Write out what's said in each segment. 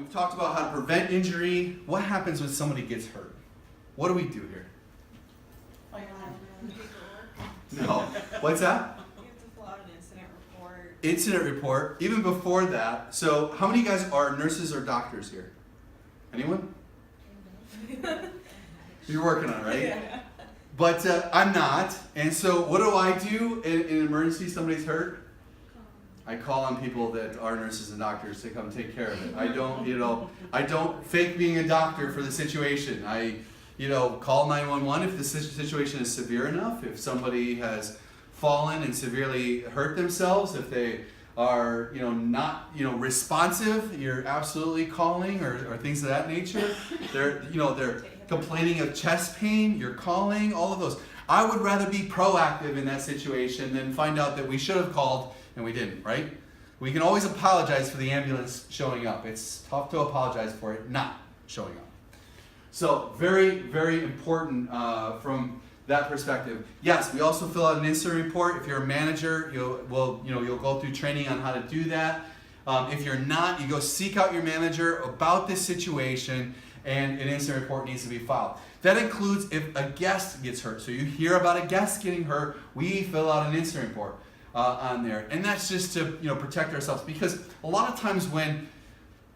we've talked about how to prevent injury. What happens when somebody gets hurt? What do we do here? No. What's that? You have to fill out an incident report. Incident report. Even before that. So how many of you guys are nurses or doctors here? Anyone? You're working on it, right? Yeah. But I'm not. And so what do I do in an emergency? Somebody's hurt? I call on people that are nurses and doctors to come take care of it. I don't fake being a doctor for the situation. I call 911 if the situation is severe enough, if somebody has fallen and severely hurt themselves, if they are, not, responsive, you're absolutely calling, or things of that nature. They're complaining of chest pain, you're calling, all of those. I would rather be proactive in that situation than find out that we should have called and we didn't, right? We can always apologize for the ambulance showing up. It's tough to apologize for it not showing up. So very, very important from that perspective. Yes, we also fill out an incident report. If you're a manager, you'll go through training on how to do that. If you're not, you go seek out your manager about this situation, and an incident report needs to be filed. That includes if a guest gets hurt. So you hear about a guest getting hurt, we fill out an incident report on there, and that's just to protect ourselves, because a lot of times when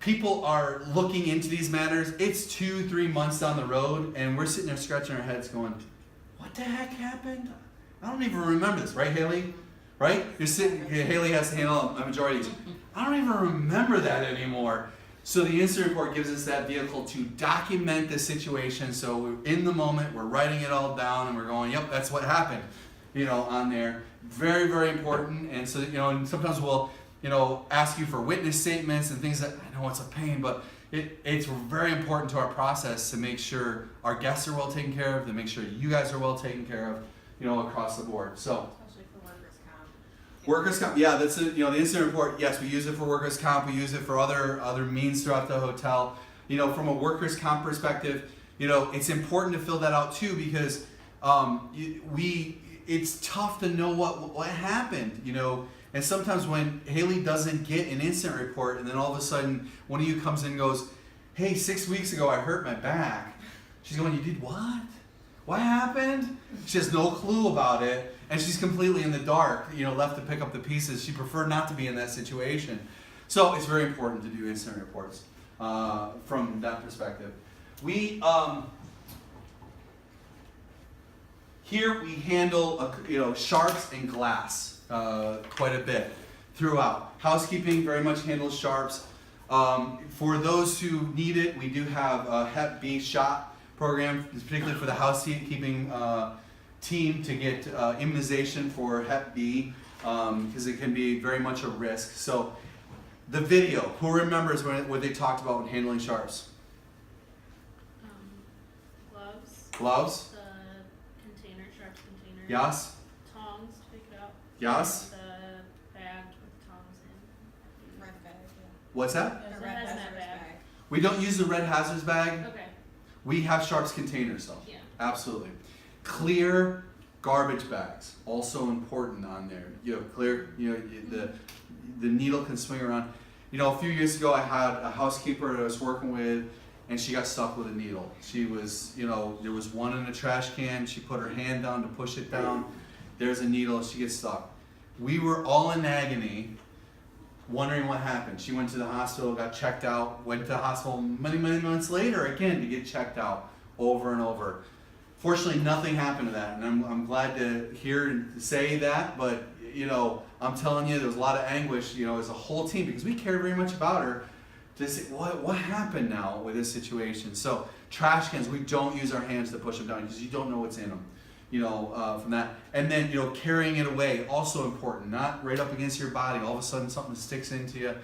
people are looking into these matters, it's 2-3 months down the road, and we're sitting there scratching our heads going, what the heck happened? I don't even remember this, right, Haley? Right? You're sitting, Haley has to handle a majority of these. I don't even remember that anymore. So the incident report gives us that vehicle to document the situation. So we're in the moment, we're writing it all down, and we're going, yep, that's what happened, on there. Very, very important. And so, and sometimes we'll, ask you for witness statements and things that, I know it's a pain, but it's very important to our process to make sure our guests are well taken care of, to make sure you guys are well taken care of, across the board. So, Especially for workers' comp. Workers' comp, yeah, that's it. The incident report, yes, we use it for workers' comp, we use it for other means throughout the hotel. From a workers' comp perspective, it's important to fill that out too, because it's tough to know what happened, and sometimes when Haley doesn't get an incident report, and then all of a sudden one of you comes in and goes, hey, 6 weeks ago I hurt my back. She's going, you did what? What happened? She has no clue about it, and she's completely in the dark, left to pick up the pieces. She preferred not to be in that situation. So it's very important to do incident reports from that perspective. Here we handle sharps and glass quite a bit throughout. Housekeeping very much handles sharps. For those who need it, we do have a Hep B shot program, particularly for the housekeeping team, to get immunization for Hep B, because it can be very much a risk. So the video, who remembers what they talked about when handling sharps? Gloves. Gloves? The container, sharp container. Yes? Tongs to pick it up. Yes? The bag with tongs in. Red bag, yeah. What's that? The It's a red hazmat hazardous bag. bag. We don't use the red hazards bag. Okay. We have sharps containers though. Yeah. Absolutely. Clear garbage bags, also important on there. Clear, the needle can swing around. A few years ago I had a housekeeper that I was working with, and she got stuck with a needle. She was, there was one in a trash can. She put her hand down to push it down. There's a needle, she gets stuck. We were all in agony, wondering what happened. She went to the hospital, got checked out, went to the hospital many, many months later again to get checked out over and over. Fortunately, nothing happened to that, and I'm glad to hear and say that, but I'm telling you, there was a lot of anguish, as a whole team, because we cared very much about her, to say, what happened now with this situation? So trash cans, we don't use our hands to push them down, because you don't know what's in them, from that. And then, carrying it away, also important, not right up against your body, all of a sudden something sticks into you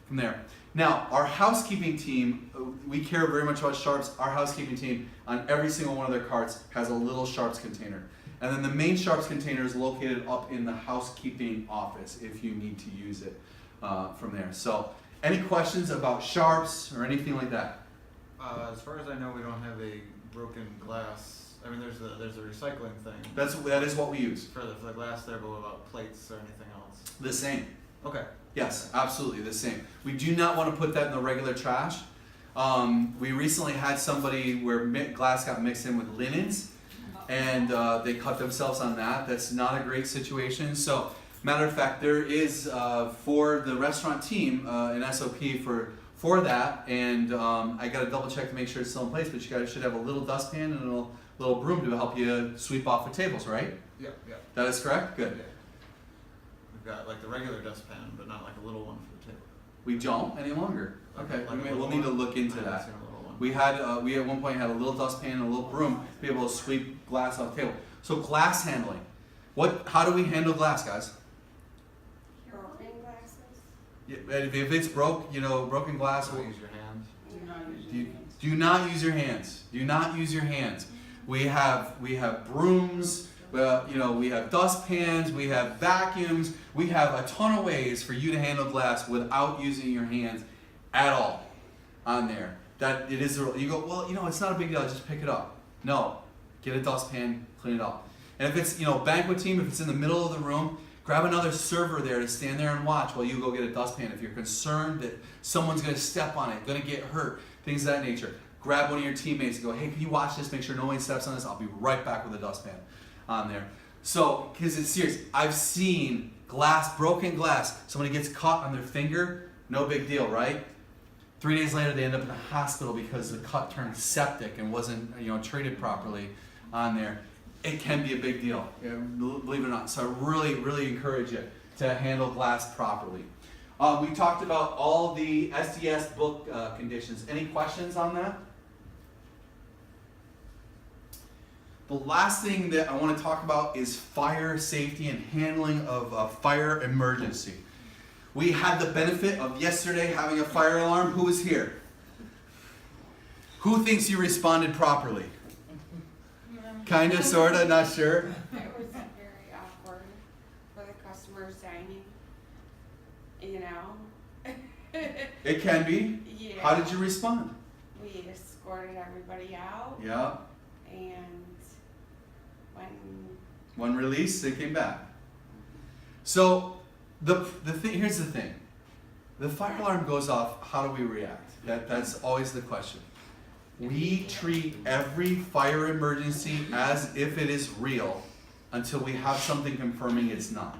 from there. Now, our housekeeping team, we care very much about sharps. Our housekeeping team, on every single one of their carts, has a little sharps container. And then the main sharps container is located up in the housekeeping office if you need to use it from there. So, any questions about sharps or anything like that? As far as I know, we don't have a broken glass. I mean, there's a recycling thing. That is what we use. For the glass there, but what about plates or anything else? The same. Okay. Yes, absolutely the same. We do not want to put that in the regular trash. We recently had somebody where glass got mixed in with linens, and they cut themselves on that. That's not a great situation. So, matter of fact, there is for the restaurant team an SOP for that, and I got to double check to make sure it's still in place. But you guys should have a little dustpan and a little broom to help you sweep off the tables, right? Yeah, yeah. That is correct. Good. Yeah. We've got like the regular dustpan, but not like a little one for the table. We don't any longer. Okay, we'll need to look into that. I've seen a little one. We at one point had a little dustpan and a little broom to be able to sweep glass off the table. So glass handling. How do we handle glass, guys? Broken glasses? Yeah, if it's broken glass, So use your hands. do not use your hands. Do not use your hands. We have brooms. We have dustpans. We have vacuums. We have a ton of ways for you to handle glass without using your hands at all on there. That it is. You go, well, it's not a big deal. Just pick it up. No, get a dustpan, clean it up. And if it's banquet team, if it's in the middle of the room, grab another server there to stand there and watch while you go get a dustpan. If you're concerned that someone's going to step on it, going to get hurt, things of that nature, grab one of your teammates and go, hey, can you watch this? Make sure no one steps on this. I'll be right back with a dustpan on there. So, because it's serious, I've seen broken glass. Somebody gets caught on their finger, no big deal, right? 3 days later, they end up in the hospital because the cut turned septic and wasn't, treated properly on there. It can be a big deal, believe it or not. So I really, really encourage you to handle glass properly. We talked about all the SDS book conditions. Any questions on that? The last thing that I want to talk about is fire safety and handling of a fire emergency. We had the benefit of yesterday having a fire alarm. Who was here? Who thinks you responded properly? Kinda, sorta, not sure. It was very awkward for the customers dining, It can be. Yeah. How did you respond? We escorted everybody out, Yeah. and when One release, they came back. So here's the thing. The fire alarm goes off, how do we react? That's always the question. We treat every fire emergency as if it is real until we have something confirming it's not.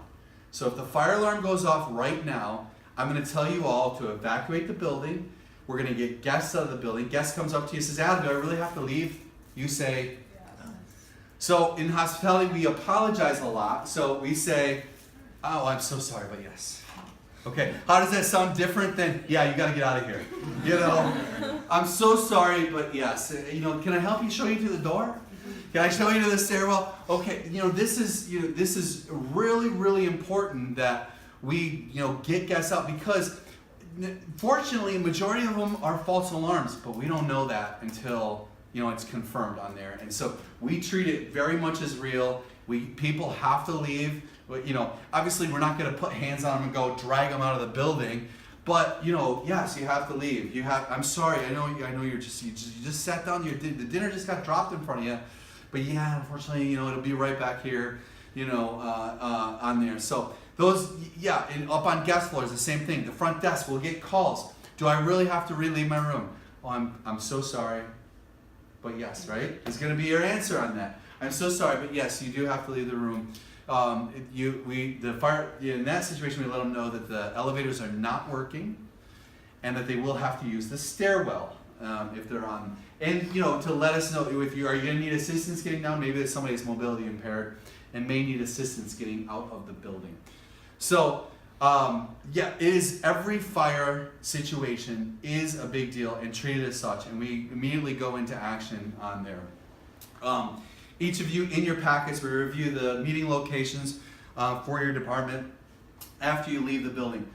So if the fire alarm goes off right now, I'm going to tell you all to evacuate the building. We're going to get guests out of the building. Guest comes up to you and says, Adam, do I really have to leave? You say, so in hospitality, we apologize a lot. So we say, oh, I'm so sorry, but yes. Okay, how does that sound different than, yeah, you got to get out of here? I'm so sorry, but yes. Can I help you, show you to the door? Can I show you to the stairwell? Okay, this is really, really important that we, get guests out, because fortunately, a majority of them are false alarms, but we don't know that until, it's confirmed on there. And so we treat it very much as real. People have to leave. Obviously we're not going to put hands on them and go drag them out of the building. But yes, you have to leave. I'm sorry. I know you just sat down. The dinner just got dropped in front of you. But yeah, unfortunately, it'll be right back here. On there. So those, and up on guest floors, the same thing. The front desk will get calls. Do I really have to leave my room? Oh, I'm so sorry. But yes, right? It's going to be your answer on that. I'm so sorry, but yes, you do have to leave the room. In that situation, we let them know that the elevators are not working, and that they will have to use the stairwell if they're on. And to let us know if are you going to need assistance getting down. Maybe there's somebody that's mobility impaired and may need assistance getting out of the building. So every fire situation is a big deal and treated as such, and we immediately go into action on there. Each of you in your packets, we review the meeting locations for your department after you leave the building.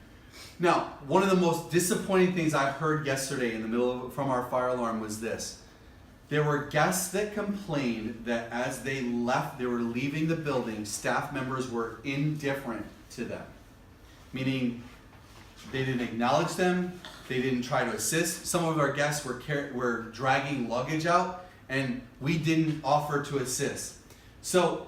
Now, one of the most disappointing things I heard yesterday from our fire alarm was this. There were guests that complained that as they left, they were leaving the building, staff members were indifferent to them. Meaning, they didn't acknowledge them, they didn't try to assist. Some of our guests were dragging luggage out, and we didn't offer to assist. So,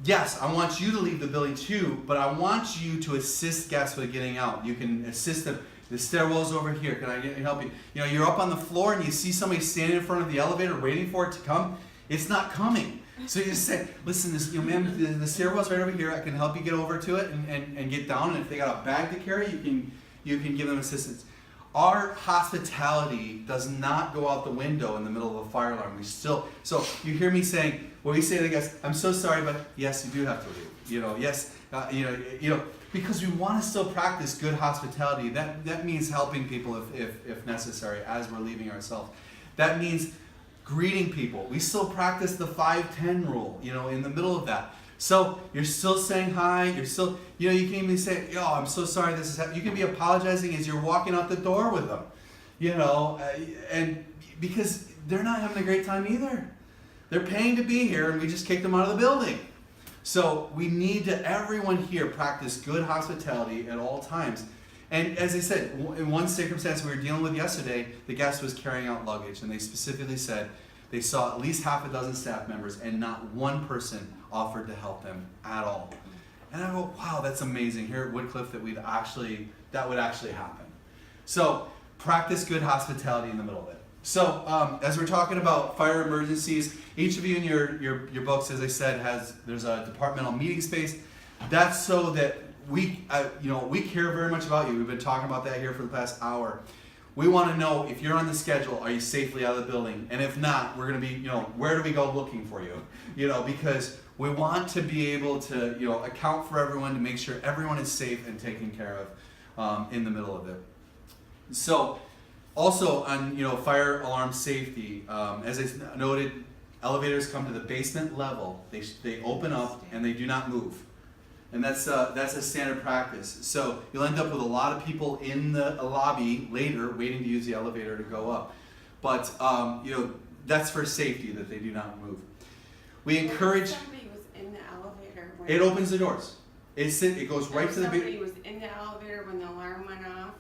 yes, I want you to leave the building too, but I want you to assist guests with getting out. You can assist them. The stairwell's over here. Can I help you? You know, you're up on the floor and you see somebody standing in front of the elevator waiting for it to come. It's not coming. So you just say, listen, this, you know, ma'am, the stairwell's right over here. I can help you get over to it and get down. And if they got a bag to carry, you can give them assistance. Our hospitality does not go out the window in the middle of a fire alarm. We still, so you hear me saying, when we say to the guests, I'm so sorry, but yes, you do have to leave. You know, yes, you know, because we want to still practice good hospitality. That means helping people if necessary as we're leaving ourselves. That means greeting people. We still practice the 5-10 rule, you know, in the middle of that. So you're still saying hi, you're still, you know, you can even say, yo, I'm so sorry this is happening. You can be apologizing as you're walking out the door with them, you know, and because they're not having a great time either. They're paying to be here and we just kicked them out of the building. So we need to, everyone here, practice good hospitality at all times. And as I said, in one circumstance we were dealing with yesterday, the guest was carrying out luggage and they specifically said they saw at least half a dozen staff members and not one person offered to help them at all. And I go, wow, that's amazing here at Woodcliff that that would actually happen. So practice good hospitality in the middle of it. So as we're talking about fire emergencies, each of you in your books, as I said, there's a departmental meeting space. That's so that we care very much about you. We've been talking about that here for the past hour. We want to know if you're on the schedule, are you safely out of the building? And if not, we're going to be, you know, where do we go looking for you? You know, because we want to be able to, you know, account for everyone to make sure everyone is safe and taken care of in the middle of it. So also on, you know, fire alarm safety, as I noted, elevators come to the basement level. They open up and they do not move. And that's a standard practice. So you'll end up with a lot of people in the lobby later waiting to use the elevator to go up. But you know, that's for safety that they do not move. We encourage. If somebody was in the elevator when It opens the doors. It goes right to the somebody was in the elevator when the alarm went off,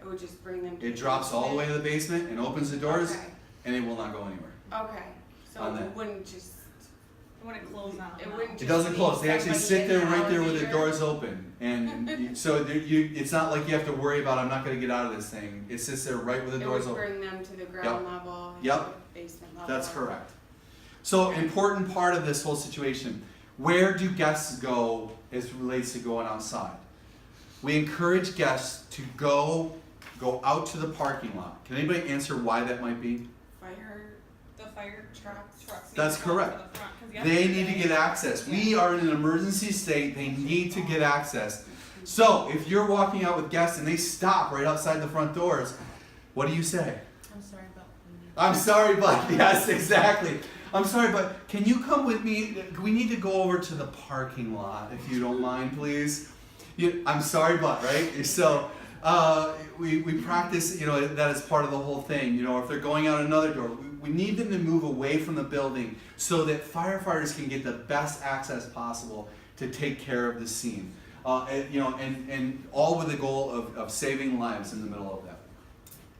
it would just bring them to It drops all the way to the basement and opens the doors, Okay. and it will not go anywhere. Okay. So On it that. wouldn't just When it closes out. It wouldn't It just doesn't leave close. They actually somebody sit in there the right there with the elevator? doors open, and so it's not like you have to worry about I'm not going to get out of this thing. It sits there right with the It doors would open. bring them to the ground level and Yep. the basement level. That's correct. So important part of this whole situation. Where do guests go as it relates to going outside? We encourage guests to go out to the parking lot. Can anybody answer why that might be? The fire trucks. need That's to go to correct. the front, 'cause They need to yesterday- get access. We are in an emergency state. They need to get access. So if you're walking out with guests and they stop right outside the front doors, what do you say? I'm sorry, but I'm sorry, but yes, exactly. I'm sorry, but can you come with me? We need to go over to the parking lot, if you don't mind, please. I'm sorry, but right. So we practice, you know, that is part of the whole thing. You know, if they're going out another door, we need them to move away from the building so that firefighters can get the best access possible to take care of the scene. You know, and all with the goal of saving lives in the middle of that.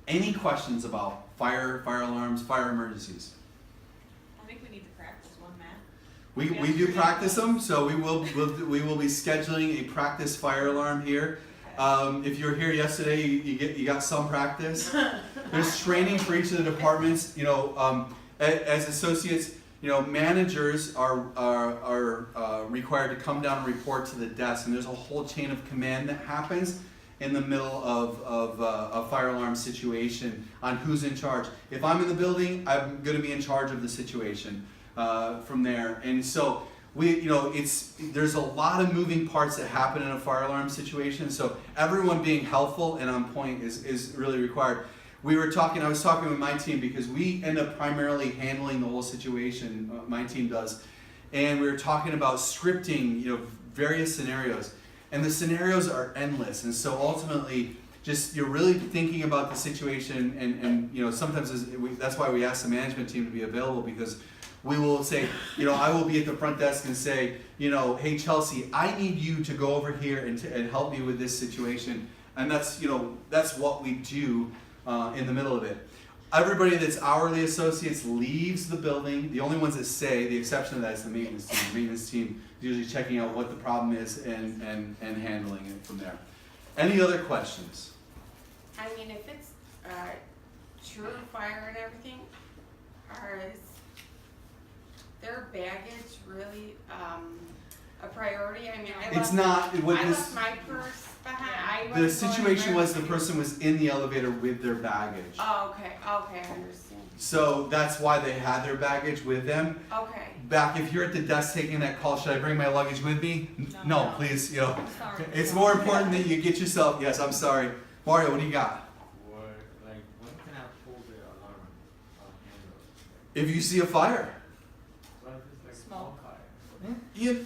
Any questions about fire alarms, fire emergencies? I think we need to practice one, Matt. We do practice them, so we will be scheduling a practice fire alarm here. If you were here yesterday, you got some practice. There's training for each of the departments. You know, as associates, you know, managers are required to come down and report to the desk, and there's a whole chain of command that happens in the middle of a fire alarm situation on who's in charge. If I'm in the building, I'm going to be in charge of the situation from there. And so there's a lot of moving parts that happen in a fire alarm situation. So everyone being helpful and on point is really required. I was talking with my team because we end up primarily handling the whole situation. My team does, and we were talking about scripting, you know, various scenarios. And the scenarios are endless, and so ultimately, just you're really thinking about the situation, and you know, sometimes that's why we ask the management team to be available, because we will say, you know, I will be at the front desk and say, you know, hey Chelsea, I need you to go over here and help me with this situation, and that's what we do in the middle of it. Everybody that's hourly associates leaves the building. The only ones that stay, the exception of that is the maintenance team. The maintenance team is usually checking out what the problem is and handling it from there. Any other questions? I mean, if it's true fire and everything, is their baggage really a priority? I mean, It's not, what I this, left my purse behind. I the wasn't going situation was the anywhere. person was in the elevator with their baggage. Oh, okay, I understand. So that's why they had their baggage with them. Okay. Back, if you're at the desk taking that call, should I bring my luggage with me? No, please, you know. I'm sorry. It's more important that you get yourself, yes, I'm sorry. Mario, what do you got? Or like when can I pull the alarm handle? If you see a fire, What if it's like Smoke. small fire? you,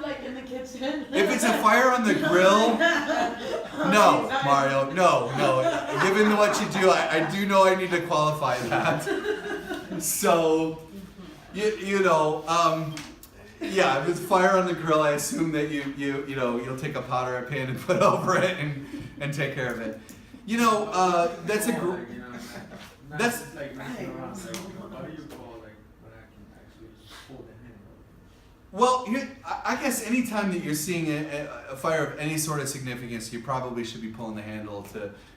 Like in the kitchen. if it's a fire on the grill, no, Mario, no. Given what you do, I do know I need to qualify that. So, you know, yeah, if it's fire on the grill, I assume that you'll take a powder pan and put over it and take care of it. You know, that's a Like, you know, not that's- just like messing around. Like, what do you call like when I can actually pull the handle? well, I guess anytime that you're seeing a fire of any sort of significance, you probably should be pulling the handle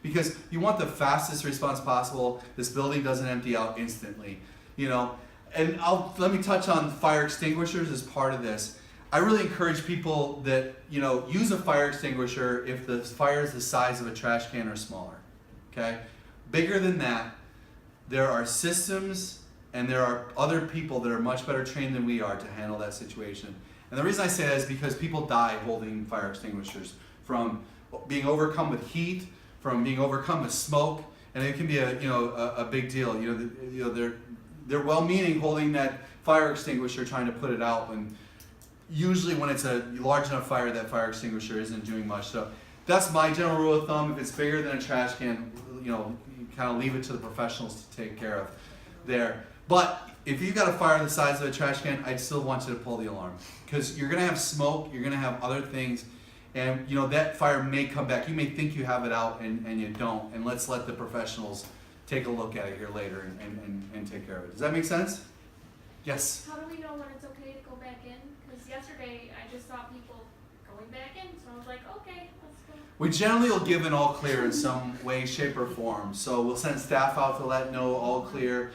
because you want the fastest response possible. This building doesn't empty out instantly, you know. And let me touch on fire extinguishers as part of this. I really encourage people that, you know, use a fire extinguisher if the fire is the size of a trash can or smaller. Okay? Bigger than that, there are systems and there are other people that are much better trained than we are to handle that situation. And the reason I say that is because people die holding fire extinguishers from being overcome with heat, from being overcome with smoke, and it can be a big deal. You know, they're well-meaning holding that fire extinguisher trying to put it out, and usually when it's a large enough fire, that fire extinguisher isn't doing much. So that's my general rule of thumb. If it's bigger than a trash can, you know, you kind of leave it to the professionals to take care of there. But if you've got a fire the size of a trash can, I'd still want you to pull the alarm because you're going to have smoke, you're going to have other things, and you know that fire may come back. You may think you have it out and you don't, and let's let the professionals take a look at it here later and take care of it. Does that make sense? Yes? How do we know when it's okay to go back in? Because yesterday I just saw people going back in, so I was like, okay, let's go. We generally will give an all clear in some way, shape, or form. So we'll send staff out to let know all clear.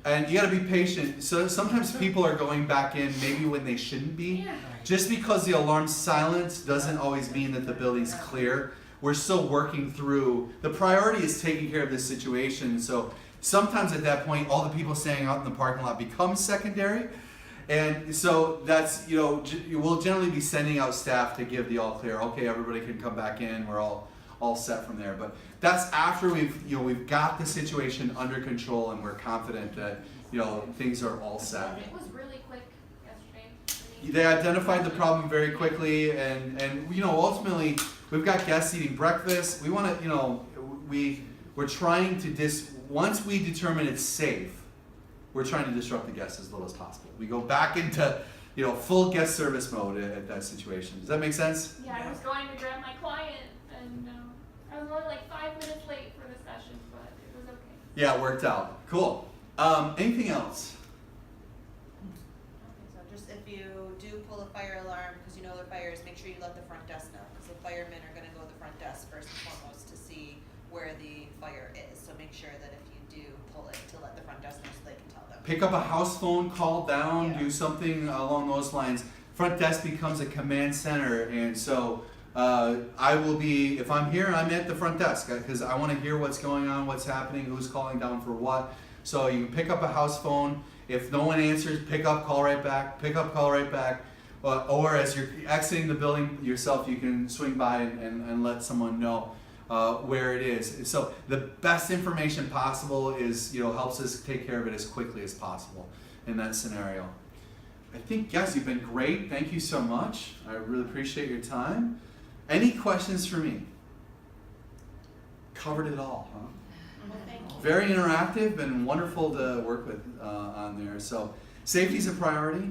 And you gotta be patient. So sometimes people are going back in maybe when they shouldn't be. Yeah. Just because the alarm's silent doesn't always mean that the building's clear. We're still working through, the priority is taking care of this situation. So sometimes at that point, all the people standing out in the parking lot become secondary. And so that's, you know, we'll generally be sending out staff to give the all clear. Okay, everybody can come back in. We're all set from there. But that's after we've got the situation under control and we're confident that, you know, things are all set. It was really quick yesterday. I mean, They identified the problem very quickly, and you know, ultimately, we've got guests eating breakfast. We want to, you know, we're trying to once we determine it's safe, we're trying to disrupt the guests as little as possible. We go back into, you know, full guest service mode at that situation. Does that make sense? yeah, I was going to grab my client, and I was only like 5 minutes late for the session, but it was okay. Yeah, it worked out. Cool. Anything else? Okay, so just if you do pull a fire alarm, because you know there are fires, make sure you let the front desk know, because the firemen are gonna go to the front desk first and foremost to see where the fire is. So make sure that if you do pull it, to let the front desk know so they can tell them. Pick up a house phone, call down, Yeah. do something along those lines. Front desk becomes a command center, and so I will be, if I'm here, I'm at the front desk because I want to hear what's going on, what's happening, who's calling down for what. So you can pick up a house phone. If no one answers, pick up, call right back, pick up, call right back. Or as you're exiting the building yourself, you can swing by and let someone know where it is. So the best information possible is, you know, helps us take care of it as quickly as possible in that scenario. I think, yes, you've been great. Thank you so much. I really appreciate your time. Any questions for me? Covered it all, huh? Well, thank you. Very interactive and wonderful to work with on there. So safety is a priority,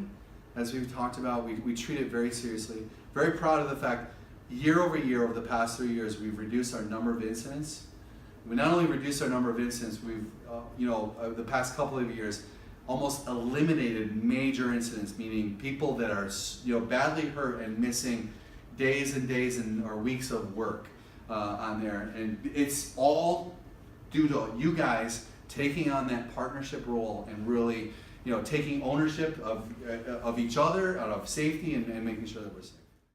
as we've talked about. We treat it very seriously. Very proud of the fact, year over year, over the past 3 years, we've reduced our number of incidents. We not only reduced our number of incidents, we've, the past couple of years, almost eliminated major incidents, meaning people that are, badly hurt and missing days and days or weeks of work. on there, and it's all due to you guys taking on that partnership role and really, taking ownership of each other, out of safety, and making sure that we're safe.